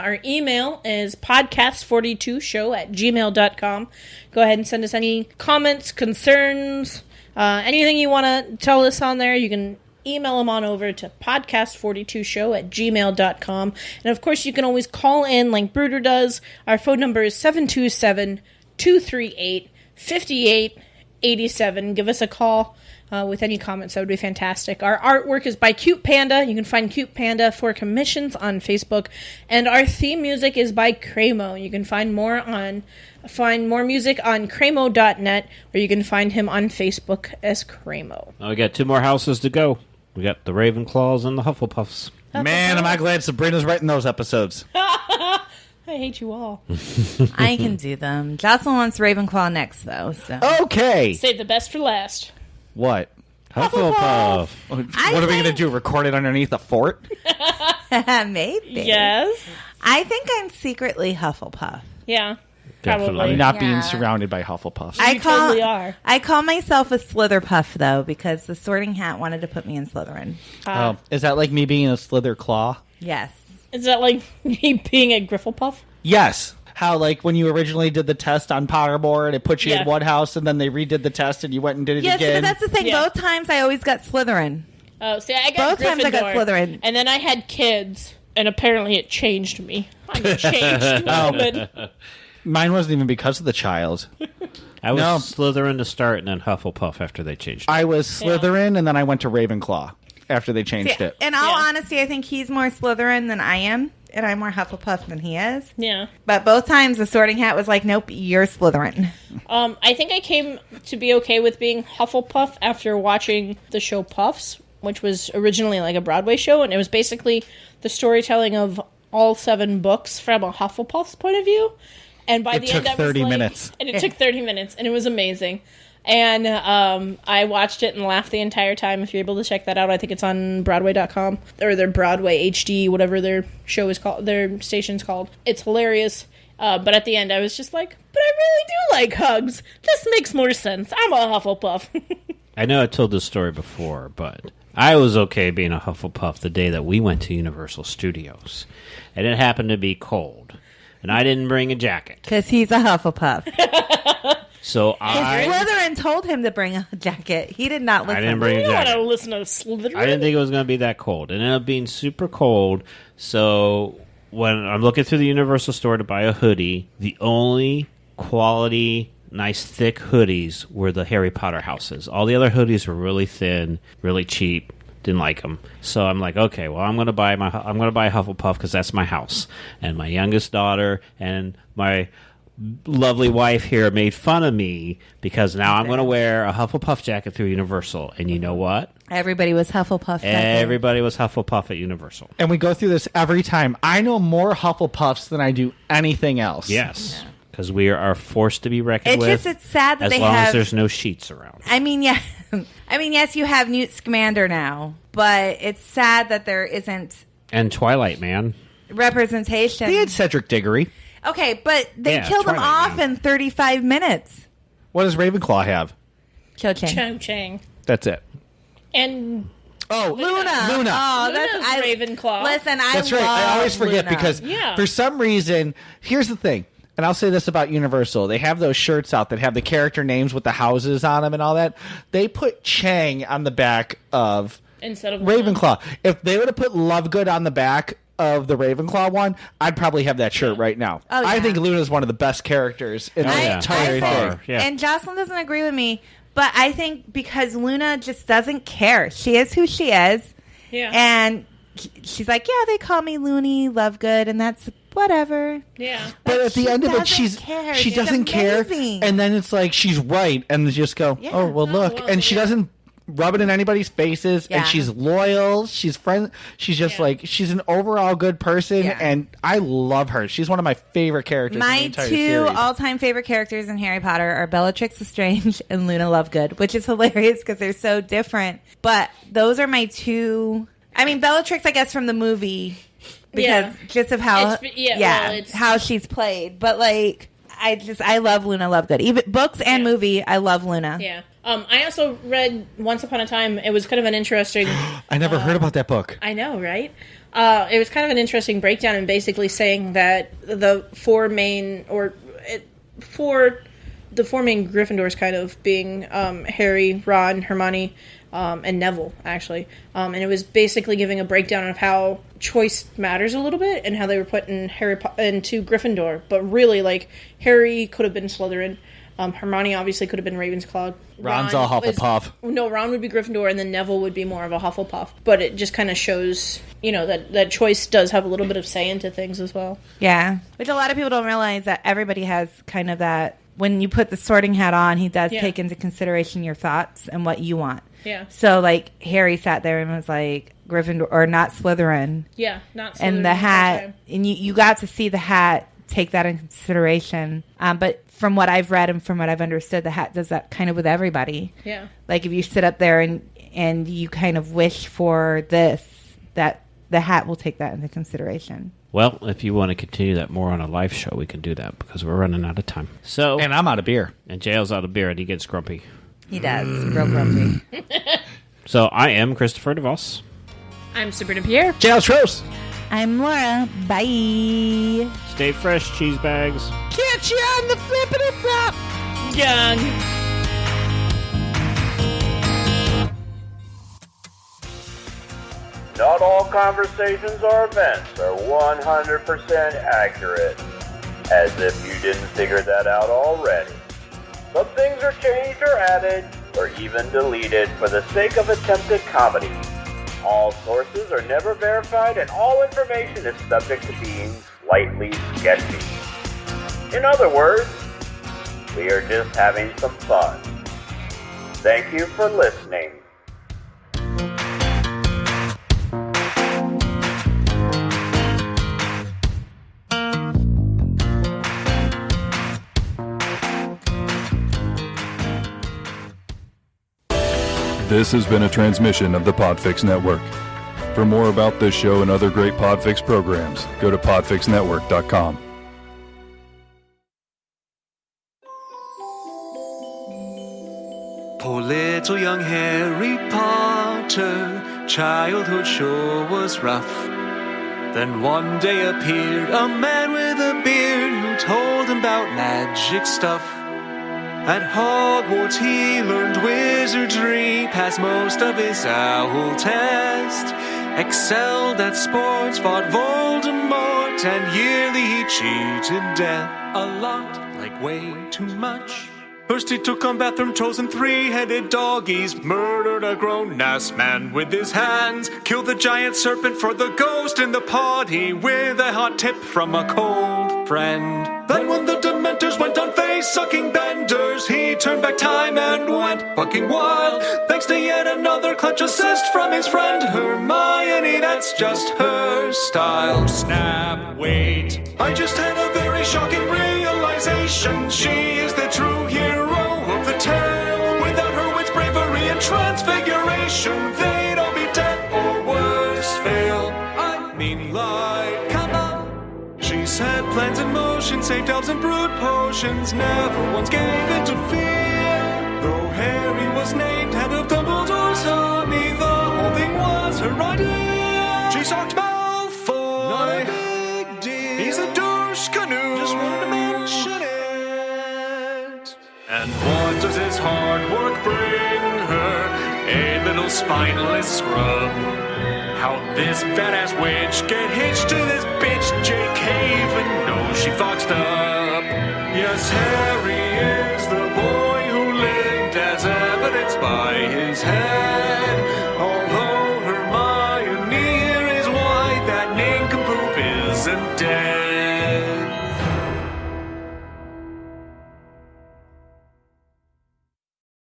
Our email is podcast42show@gmail.com. Go ahead and send us any comments, concerns, anything you want to tell us on there. You can email them on over to podcast42show@gmail.com. And of course, you can always call in like Bruder does. Our phone number is 727-238-5887. Give us a call with any comments. That would be fantastic. Our artwork is by Cute Panda. You can find Cute Panda for commissions on Facebook. And our theme music is by Cremo. You can find more music on cremo.net, or you can find him on Facebook as Cremo. We got 2 more houses to go. We got the Ravenclaws and the Hufflepuffs. Man, am I glad Sabrina's writing those episodes. I hate you all. I can do them. Jocelyn wants Ravenclaw next, though. So. Okay. Save the best for last. What? Hufflepuff. What are we going to do? Record it underneath a fort? Maybe. Yes. I think I'm secretly Hufflepuff. Yeah. Definitely. Probably. Not being surrounded by Hufflepuffs. Totally are. I call myself a Slitherpuff, though, because the Sorting Hat wanted to put me in Slytherin. Is that like me being a Slither Claw? Yes. Is that like me being a Grifflepuff? Yes. How, like, when you originally did the test on Pottermore, it put you in one house, and then they redid the test, and you went and did it again? Yes, but that's the thing. Yeah. Both times I always got Slytherin. Oh, see, I got Both times I got Slytherin. And then I had kids, and apparently it changed me. I'm a changed woman. Mine wasn't even because of the child. I was Slytherin to start and then Hufflepuff after they changed it. I was Slytherin, and then I went to Ravenclaw after they changed it. In all honesty, I think he's more Slytherin than I am, and I'm more Hufflepuff than he is. Yeah. But both times the Sorting Hat was like, nope, you're Slytherin. I think I came to be okay with being Hufflepuff after watching the show Puffs, which was originally like a Broadway show, and it was basically the storytelling of all 7 books from a Hufflepuff's point of view. And by the end, I was 30 like, minutes. And it took 30 minutes, and it was amazing. And I watched it and laughed the entire time. If you're able to check that out, I think it's on Broadway.com or their Broadway HD, whatever their show is called, their station's called. It's hilarious. But at the end, I was just like, but I really do like hugs. This makes more sense. I'm a Hufflepuff. I know I told this story before, but I was okay being a Hufflepuff the day that we went to Universal Studios. And it happened to be cold. And I didn't bring a jacket. Because he's a Hufflepuff. So Slytherin told him to bring a jacket. He did not listen. I didn't bring a You don't want to jacket. listen to Slytherin. I didn't think it was going to be that cold. It ended up being super cold. So when I'm looking through the Universal store to buy a hoodie, the only quality, nice, thick hoodies were the Harry Potter houses. All the other hoodies were really thin, really cheap. Didn't like them. So I'm like, okay, well, I'm going to buy Hufflepuff because that's my house. And my youngest daughter and my lovely wife here made fun of me because now I'm going to wear a Hufflepuff jacket through Universal. And you know what? Everybody was Hufflepuff. Everybody was Hufflepuff at Universal. And we go through this every time. I know more Hufflepuffs than I do anything else. Yes. Because we are forced to be reckoned with. It's sad that as they long have, as there's no sheets around. I mean, yeah. I mean, yes, you have Newt Scamander now, but it's sad that there isn't And Twilight Man. representation. They had Cedric Diggory. Okay, but they Yeah, killed him Twilight off Man. in 35 minutes. What does Ravenclaw have? Cho Chang. Cho Chang. That's it. And Oh, Luna. Luna. Oh, Luna's Ravenclaw. Listen, That's right. I always forget Luna. because Yeah. for some reason, here's the thing. And I'll say this about Universal. They have those shirts out that have the character names with the houses on them and all that. They put Chang on the back of instead of Ravenclaw. If they would have put Lovegood on the back of the Ravenclaw one, I'd probably have that shirt right now. Oh, I yeah. think Luna's one of the best characters in the yeah. entire I thing. think, Yeah. and Jocelyn doesn't agree with me, but I think because Luna just doesn't care. She is who she is. Yeah. And she's like, yeah, they call me Looney Lovegood, and that's whatever. Yeah. But at the end of it, doesn't care. she She's doesn't care, amazing. and then it's like she's right, and they just go, Yeah. oh well, look, well, and she yeah. doesn't rub it in anybody's faces, Yeah. and she's loyal, she's friend, she's just Yeah. like she's an overall good person, Yeah. and I love her. She's one of my favorite characters. in the My entire two series. all-time favorite characters in Harry Potter are Bellatrix Lestrange and Luna Lovegood, which is hilarious because they're so different. But those are my two. I mean, Bellatrix, I guess, from the movie because Yeah. just of how well, it's- how she's played. But like, I love Luna Lovegood. Even books and Yeah. movie, I love Luna. Yeah. I also read Once Upon a Time. It was kind of an interesting. I never heard about that book. I know, right? It was kind of an interesting breakdown and basically saying that the four main Gryffindors kind of being Harry, Ron, Hermione, and Neville, actually. And it was basically giving a breakdown of how choice matters a little bit and how they were put in into Gryffindor. But really, like, Harry could have been Slytherin. Hermione obviously could have been Ravensclaw. Ron's all Hufflepuff. Ron would be Gryffindor, and then Neville would be more of a Hufflepuff. But it just kind of shows, that choice does have a little bit of say into things as well. Yeah. Which a lot of people don't realize that everybody has kind of that. When you put the sorting hat on, he does take into consideration your thoughts and what you want. Yeah. So, like, Harry sat there and was like, Gryffindor, or not Slytherin. Yeah, not Slytherin. And the hat, and you got to see the hat take that in consideration. But from what I've read and from what I've understood, the hat does that kind of with everybody. Yeah. Like, if you sit up there and you kind of wish for this, that the hat will take that into consideration. Well, if you want to continue that more on a live show, we can do that because we're running out of time. So, And I'm out of beer. And JL's out of beer and he gets grumpy. He does. Real grumpy. So I am Christopher DeVos. I'm Sabrina Pierre. Jail Tros. I'm Laura. Bye. Stay fresh, cheese bags. Catch you on the flippity flop. Young. Not all conversations or events are 100% accurate. As if you didn't figure that out already. Some things are changed or added, or even deleted for the sake of attempted comedy. All sources are never verified, and all information is subject to being slightly sketchy. In other words, we are just having some fun. Thank you for listening. This has been a transmission of the Podfix Network. For more about this show and other great Podfix programs, go to podfixnetwork.com. Poor little young Harry Potter, childhood sure was rough. Then one day appeared a man with a beard who told him about magic stuff. At Hogwarts he learned wizardry, passed most of his owl test, excelled at sports, fought Voldemort, and yearly he cheated death. A lot, like way too much. First he took on bathroom trolls and three-headed doggies, murdered a grown-ass man with his hands, killed the giant serpent for the ghost in the potty with a hot tip from a cold friend. Then when the Dementors went on face-sucking benders, he turned back time and went fucking wild, thanks to yet another clutch assist from his friend Hermione. That's just her style. Snap, wait, I just had a very shocking realization. She is the true hero of the tale. Without her wits, bravery, and transfiguration, they'd all be dead or worse, fail. I mean, lie. Come on. She set plans in motion, saved elves and brewed potions, never once gave in to fear. Though Harry was named head of Dumbledore's army, the whole thing was her idea. She socked Malfoy. Not a big deal. He's a douche canoe. Just wanted to mention it. And what does his hard work bring her? A little spineless scrub. How'd this badass witch get hitched to this bitch J.K.